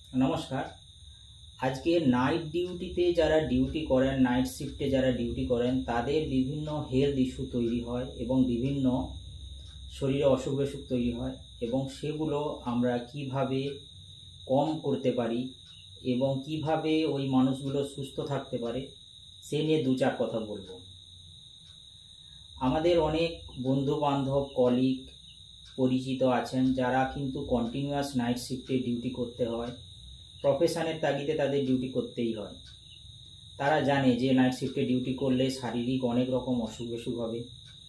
নমস্কার। আজকে নাইট ডিউটিতে যারা ডিউটি করেন, নাইট শিফটে যারা ডিউটি করেন, তাদের বিভিন্ন হেলথ ইস্যু তৈরি হয় এবং বিভিন্ন শরীরে অসুখ বিসুখ তৈরি হয়, এবং সেগুলো আমরা কিভাবে কম করতে পারি এবং কিভাবে ওই মানুষগুলো সুস্থ থাকতে পারে সে নিয়ে দু চার কথা বলবো। আমাদের অনেক বন্ধু বান্ধব, কলিগ, পরিচিত আছেন যারা কিন্তু কন্টিনিউয়াস নাইট শিফটে ডিউটি করতে হয়। প্রফেশনের তাগিদে তাদের ডিউটি করতেই হয়। তারা জানে যে নাইট শিফটে ডিউটি করলে শারীরিক অনেক রকম অসুখ বিসুখ হবে,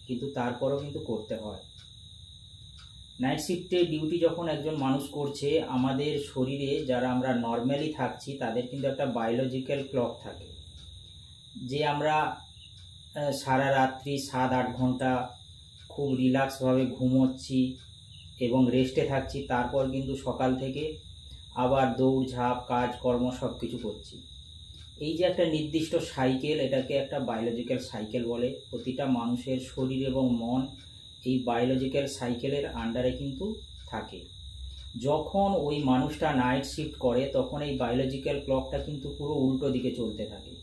কিন্তু তারপরেও কিন্তু করতে হয়। নাইট শিফটে ডিউটি যখন একজন মানুষ করছে, আমাদের শরীরে যারা আমরা নর্মালি থাকছি তাদের কিন্তু একটা বায়োলজিক্যাল ক্লক থাকে, যে আমরা সারা রাত্রি 7-8 ঘন্টা খুব রিল্যাক্সভাবে ঘুমোচ্ছি এবং রেস্টে থাকছি, তারপর কিন্তু সকাল থেকে আবার দৌড়ঝাঁপ, কাজকর্ম সব কিছু করছি। এই যে একটা নির্দিষ্ট সাইকেল, এটাকে একটা বায়োলজিক্যাল সাইকেল বলে। প্রতিটা মানুষের শরীর এবং মন এই বায়োলজিক্যাল সাইকেলের আন্ডারে কিন্তু থাকে। যখন ওই মানুষটা নাইট শিফট করে তখন এই বায়োলজিক্যাল ক্লকটা কিন্তু পুরো উল্টো দিকে চলতে থাকে।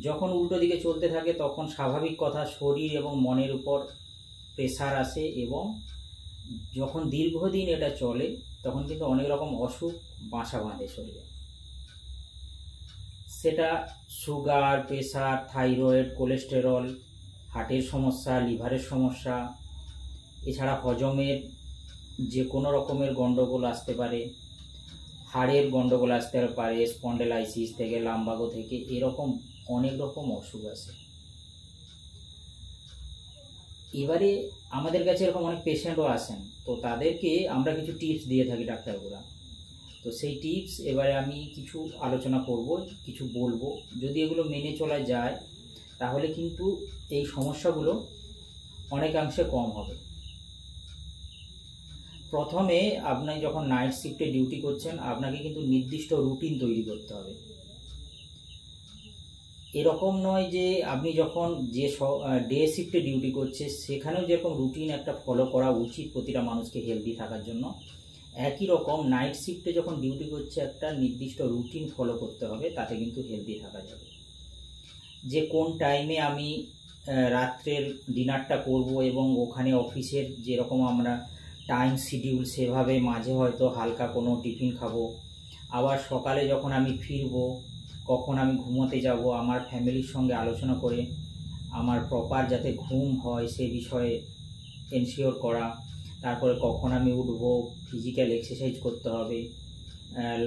যখন উল্টো দিকে চলতে থাকে তখন স্বাভাবিক কথা, শরীর এবং মনের উপর প্রেসার আসে, এবং যখন দীর্ঘদিন এটা চলে তখন কিন্তু অনেক রকম অসুখ বাসা বাঁধে শরীরে। সেটা সুগার, প্রেসার, থাইরয়েড, কোলেস্টেরল, হার্টের সমস্যা, লিভারের সমস্যা, এছাড়া হজমের যে কোনো রকমের গণ্ডগোল আসতে পারে, হাড়ের গণ্ডগোল আসতে পারে, স্পন্ডেলাইসিস থেকে, লাম্বাগো থেকে, এরকম অনেক রকম অসুখ আছে। এবারে আমাদের কাছে এরকম অনেক পেশেন্টও আসেন, তো তাদেরকে আমরা কিছু টিপস দিয়ে থাকি ডাক্তারবাবুরা। তো সেই টিপস এবারে আমি কিছু আলোচনা করব, কিছু বলবো। যদি এগুলো মেনে চলা যায় তাহলে কিন্তু এই সমস্যাগুলো অনেকাংশে কম হবে। প্রথমে আপনি যখন নাইট শিফটে ডিউটি করছেন, আপনাকে কিন্তু নির্দিষ্ট রুটিন তৈরি করতে হবে। এরকম নয় যে আপনি যখন যে ডে শিফটে ডিউটি করছে সেখানেও যেরকম রুটিন একটা ফলো করা উচিত প্রতিটা মানুষকে হেলদি থাকার জন্য, একই রকম নাইট শিফটে যখন ডিউটি করছে একটা নির্দিষ্ট রুটিন ফলো করতে হবে, তাতে কিন্তু হেলদি থাকা যাবে। যে কোন টাইমে আমি রাত্রের ডিনারটা করব, এবং ওখানে অফিসের যেরকম আমরা টাইম শিডিউল সেভাবে মাঝে হয়তো হালকা কোনো টিফিন খাবো, আবার সকালে যখন আমি ফিরবো, কখন আমি ঘুমোতে যাব, আমার ফ্যামিলির সঙ্গে আলোচনা করে আমার প্রপার যাতে ঘুম হয় সে বিষয়ে এনশিওর করা, তারপরে কখন আমি উঠবো, ফিজিক্যাল এক্সারসাইজ করতে হবে,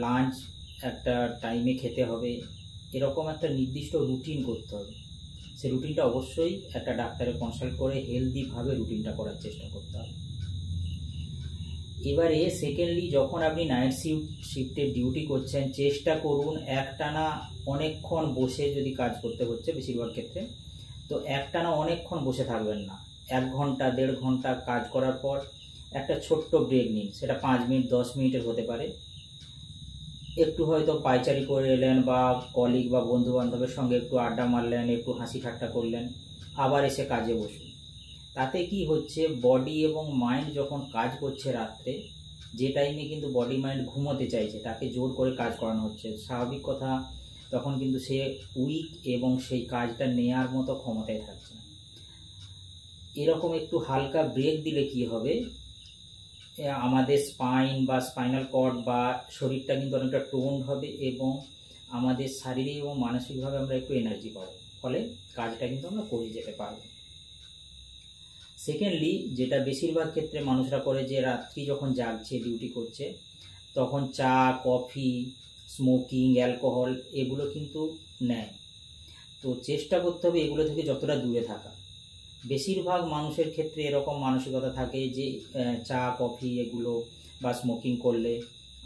লাঞ্চ একটা টাইমে খেতে হবে, এরকম একটা নির্দিষ্ট রুটিন করতে হবে। সে রুটিনটা অবশ্যই একটা ডাক্তারের কনসাল্ট করে হেলদিভাবে রুটিনটা করার চেষ্টা করতে হবে। এবারে সেকেন্ডলি, যখন আপনি নাইট শিফটে ডিউটি করছেন, চেষ্টা করুন একটানা অনেকক্ষণ বসে, যদি কাজ করতে হচ্ছে বেশিরভাগ ক্ষেত্রে, তো একটানা অনেকক্ষণ বসে থাকবেন না। 1 ঘন্টা 1.5 ঘন্টা কাজ করার পর একটা ছোট্ট ব্রেক নিন, সেটা 5 মিনিট 10 মিনিটের হতে পারে। একটু হয়তো পায়চারি করে এলেন, বা কলিগ বা বন্ধু বান্ধবের সঙ্গে একটু আড্ডা মারলেন, একটু হাসি ঠাট্টা করলেন, আবার এসে কাজে বসুন। তাতে কি হচ্ছে, বডি এবং মাইন্ড যখন কাজ করছে রাত্রে, যে টাইমে কিন্তু বডি মাইন্ড ঘুমোতে চাইছে, তাকে জোর করে কাজ করানো হচ্ছে, স্বাভাবিক কথা তখন কিন্তু সে উইক এবং সেই কাজটা নেয়ার মতো ক্ষমতায় থাকছে না। এরকম একটু হালকা ব্রেক দিলে কি হবে, আমাদের স্পাইন বা স্পাইনাল কর্ড বা শরীরটা কিন্তু অনেকটা টোন হবে, এবং আমাদের শারীরিক এবং মানসিকভাবে আমরা একটু এনার্জি পাবো, ফলে কাজটা কিন্তু আমরা করে যেতে পারবো। সেকেন্ডলি, যেটা বেশিরভাগ ক্ষেত্রে মানুষরা করে, যে রাত্রি যখন জাগছে, ডিউটি করছে, তখন চা, কফি, স্মোকিং, অ্যালকোহল এগুলো কিন্তু নেয়। তো চেষ্টা করতে হবে এগুলো থেকে যতটা দূরে থাকা। বেশিরভাগ মানুষের ক্ষেত্রে এরকম মানসিকতা থাকে যে চা, কফি এগুলো বা স্মোকিং করলে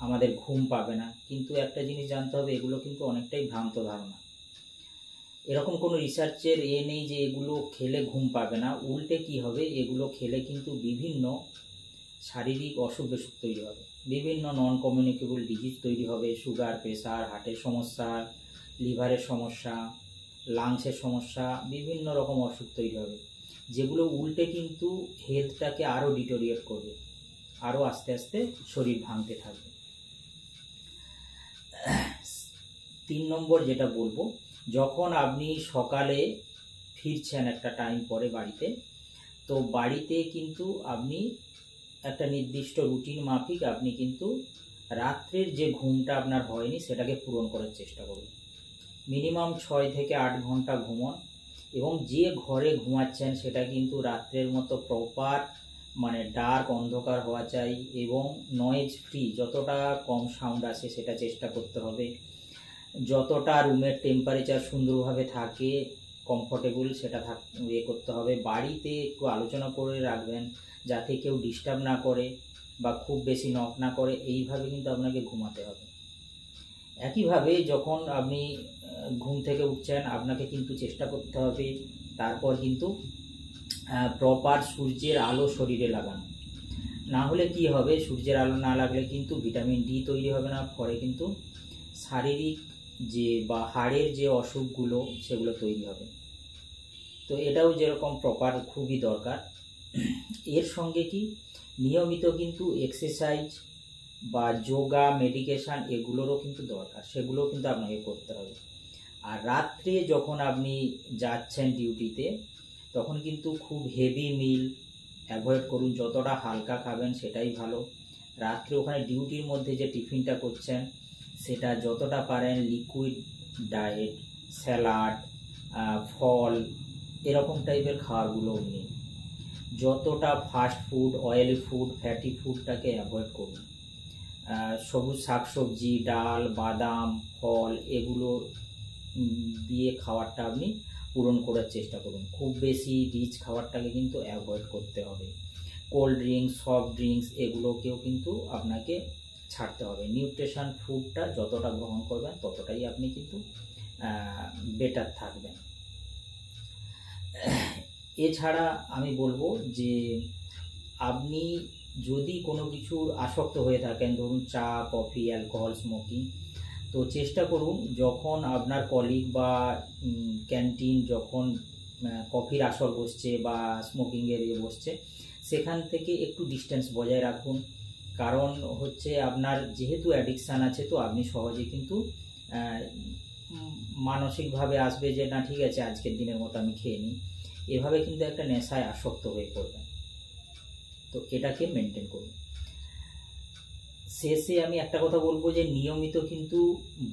আমাদের ঘুম পাবে না, কিন্তু একটা জিনিস জানতে হবে, এগুলো কিন্তু অনেকটাই ভ্রান্ত ধারণা। এরকম কোনো রিসার্চের নেই যে এগুলো খেলে ঘুম পাবে না। উল্টে কি হবে, এগুলো খেলে কিন্তু বিভিন্ন শারীরিক অসুখ বিসুখ তৈরি হবে, বিভিন্ন নন কমিউনিকেবল ডিজিজ তৈরি হবে, সুগার, প্রেসার, হার্টের সমস্যা, লিভারের সমস্যা, লাংসের সমস্যা, বিভিন্ন রকম অসুখ তৈরি হবে, যেগুলো উল্টে কিন্তু হেলথটাকে আরও ডিটোরিয়েট করবে, আরও আস্তে আস্তে শরীর ভাঙতে থাকবে। 3 নম্বর যেটা বলবো, যখন আপনি সকালে ফিরছেন একটা টাইম পরে বাড়িতে, তো বাড়িতে কিন্তু আপনি একটা নির্দিষ্ট রুটিন মাফিক আপনি কিন্তু রাত্রের যে ঘুমটা আপনার হয়নি সেটাকে পূরণ করার চেষ্টা করুন। মিনিমাম 6 থেকে 8 ঘন্টা ঘুমন, এবং যে ঘরে ঘুমাচ্ছেন সেটা কিন্তু রাত্রের মতো প্রপার মানে ডার্ক অন্ধকার হওয়া চাই, এবং নয়েজ ফ্রি, যতটা কম সাউন্ড আসে সেটা চেষ্টা করতে হবে। যতটা রুমের টেম্পারেচার সুন্দরভাবে থাকে কমফোর্টেবল সেটা করতে হবে। বাড়িতে একটু আলোচনা করে রাখবেন যাতে কেউ ডিস্টার্ব না করে বা খুব বেশি নক না করে, এইভাবে কিন্তু আপনাকে ঘুমাতে হবে। একইভাবে যখন আপনি ঘুম থেকে উঠছেন আপনাকে কিন্তু চেষ্টা করতে হবে তারপর কিন্তু প্রপার সূর্যের আলো শরীরে লাগানো। না হলে কি হবে, সূর্যের আলো না লাগলে কিন্তু ভিটামিন ডি তৈরি হবে না, ফলে কিন্তু শারীরিক যে বা হাড়ের যে অসুখগুলো সেগুলো তৈরি হবে। তো এটাও যেরকম প্রপার খুবই দরকার। এর সঙ্গে কি নিয়মিত কিন্তু এক্সারসাইজ বা যোগা মেডিটেশন এগুলোরও কিন্তু দরকার, সেগুলোও কিন্তু আপনাকে করতে হবে। আর রাত্রে যখন আপনি যাচ্ছেন ডিউটিতে তখন কিন্তু খুব হেভি মিল অ্যাভয়েড করুন, যতটা হালকা খাবেন সেটাই ভালো। রাত্রে ওখানে ডিউটির মধ্যে যে টিফিনটা করছেন সেটা যতটা পারেন লিকুইড ডায়েট, স্যালাড, ফল, এরকম টাইপের খাবারগুলো নিন। যতটা fast food, oily food, fatty ফুডটাকে অ্যাভয়েড করুন। সবুজ শাকসবজি, ডাল, বাদাম, ফল এগুলো দিয়ে খাবারটা আপনি পূরণ করার চেষ্টা করুন। খুব বেশি রিচ খাবারটাকে কিন্তু অ্যাভয়েড করতে হবে। কোল্ড ড্রিঙ্কস, সফট ড্রিঙ্কস এগুলোকেও কিন্তু আপনাকে ছাড়তে হবে। নিউট্রিশন ফুডটা যতটা গ্রহণ করবেন ততটাই আপনি কিন্তু বেটার থাকবেন। এছাড়া আমি বলবো যে আপনি যদি কোনো কিছু আসক্ত হয়ে থাকেন, ধরুন চা, কফি, অ্যালকোহল, স্মোকিং, তো চেষ্টা করুন যখন আপনার কলিগ বা ক্যান্টিন যখন কফির আসর বসছে বা স্মোকিংয়ের বসছে সেখান থেকে একটু ডিস্টেন্স বজায় রাখুন। কারণ হচ্ছে আপনার যেহেতু অ্যাডিকশান আছে, তো আপনি সহজে কিন্তু মানসিকভাবে আসবে যে না ঠিক আছে আজকের দিনের মতো আমি খেয়ে নিই, এভাবে কিন্তু একটা নেশায় আসক্ত হয়ে পড়বেন। তো এটাকে মেনটেন করুন। শেষে আমি একটা কথা বলবো যে নিয়মিত কিন্তু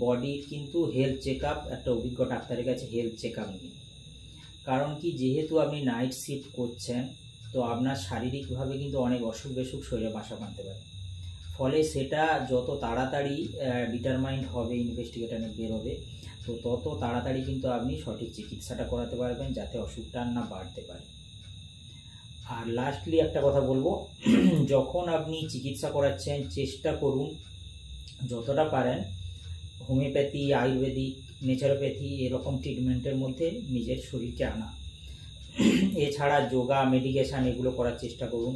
বডির কিন্তু হেলথ চেক আপ, একটা অভিজ্ঞ ডাক্তারের কাছে হেলথ চেক আপ নিন। কারণ কি, যেহেতু আপনি নাইট শিফট করছেন তো আপনার শারীরিকভাবে কিন্তু অনেক অসুখ বিসুখ শরীরে বাসা বাঁধতে পারে, ফলে সেটা যত তাড়াতাড়ি ডিটারমাইন্ড হবে, ইনভেস্টিগেশনে বেরোবে, তো তত তাড়াতাড়ি কিন্তু আপনি সঠিক চিকিৎসাটা করাতে পারবেন যাতে অসুখটা না বাড়তে পারে। আর লাস্টলি একটা কথা বলবো, যখন আপনি চিকিৎসা করাচ্ছেন চেষ্টা করুন যতটা পারেন হোমিওপ্যাথি, আয়ুর্বেদিক, নেচারোপ্যাথি এরকম ট্রিটমেন্টের মধ্যে নিজের শরীরকে আনা। এছাড়া যোগা, মেডিটেশন এগুলো করার চেষ্টা করুন।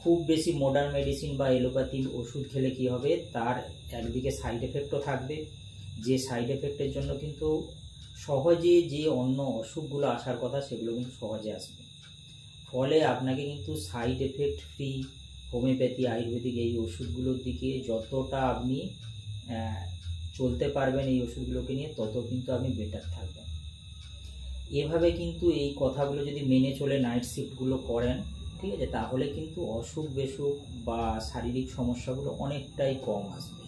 খুব বেশি মডার্ন মেডিসিন বা এলোপ্যাথি ওষুধ খেলে কি হবে, তার একদিকে সাইড এফেক্টও থাকবে, যে সাইড এফেক্টের জন্য কিন্তু সহজে যে অন্য অসুখগুলো আসার কথা সেগুলো কিন্তু সহজে আসবে। ফলে আপনাকে কিন্তু side effect free homeopathy, Ayurvedic এই ওষুধগুলোর দিকে যতটা আপনি চলতে পারবেন এই ওষুধগুলোকে নিয়ে, তত কিন্তু আপনি বেটার থাকবেন। এভাবে কিন্তু এই কথাগুলো যদি মেনে চলে নাইট শিফটগুলো করেন, ঠিক আছে, তাহলে কিন্তু অসুখ বিসুখ বা শারীরিক সমস্যাগুলো অনেকটাই কম আসবে।